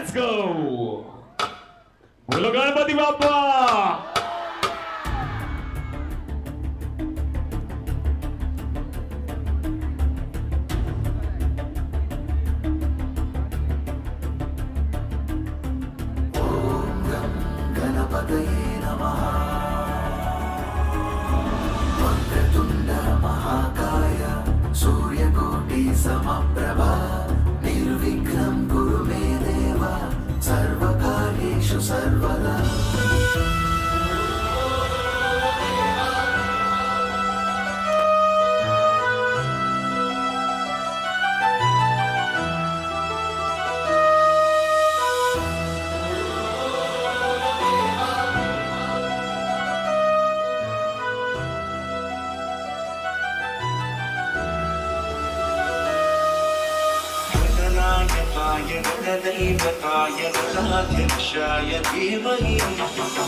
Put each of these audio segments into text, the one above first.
Let's go. बोलो गणपती बाप्पा. गणपतये नमः. वक्रतुण्ड महाकाय सूर्यकोटि समप्रभा निर्विघ्नं कुरु मे देव सर्वकार्येषु सर्वदा. गणदैवताय गणाध्यक्षाय धीमहि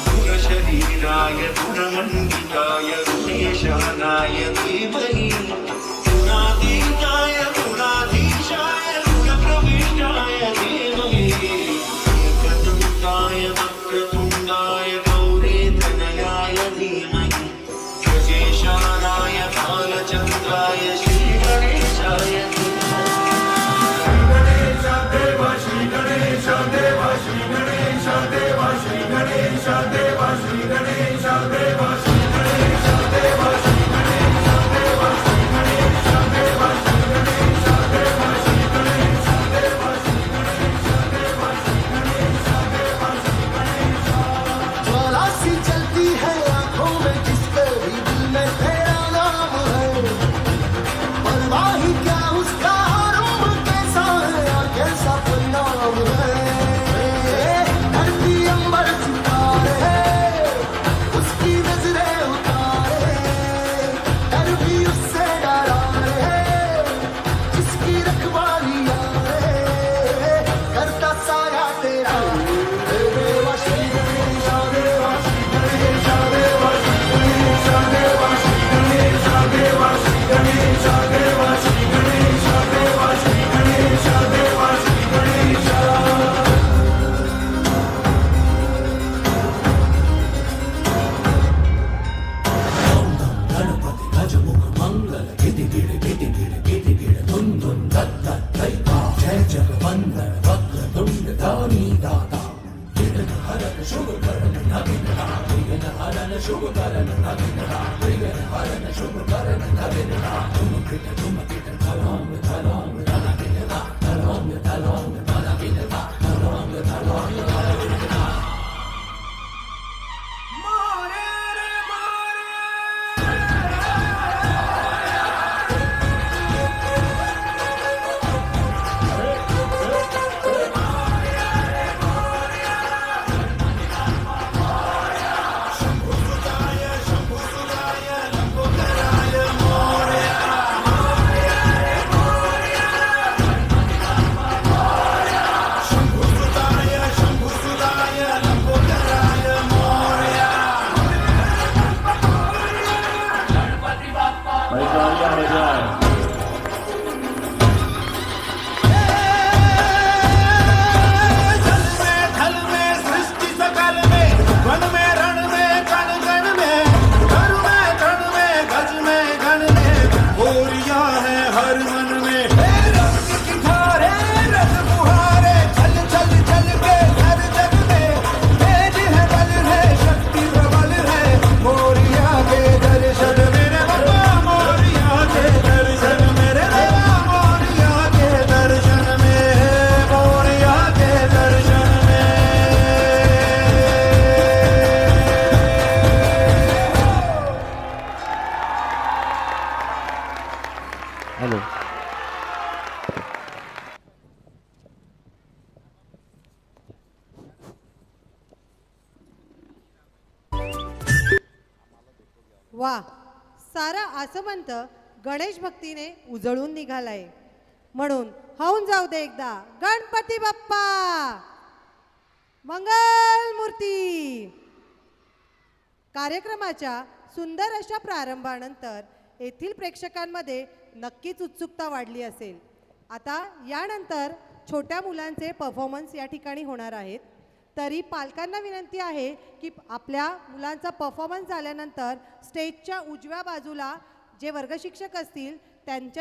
गुणशरीराय गुणमण्डिताय गुणेशानाय धीमहि गुणातीताय गुणाधीशाय गुणप्रविष्टाय धीमहि एकदन्ताय वक्रतुण्डाय गौरीतनयाय धीमहि गजेशानाय बालचन्द्राय श्रीगणेशाय वा, सारा आसमंत गणेश भक्तीने उजळून निघालाय. म्हणून होऊन जाऊ दे एकदा गणपती बाप्पा मंगल मूर्ती. कार्यक्रमाच्या सुंदर अशा प्रारंभानंतर येथील प्रेक्षकांमध्ये नक्कीच उत्सुकता वाढली असेल. आता यानंतर छोट्या मुलांचे परफॉर्मन्स या ठिकाणी होणार आहेत. तरी पालकांना विनंती आहे की आपल्या मुलांचा परफॉर्मन्स झाल्यानंतर स्टेजच्या उजव्या बाजूला जे वर्गशिक्षक असतील त्यांच्या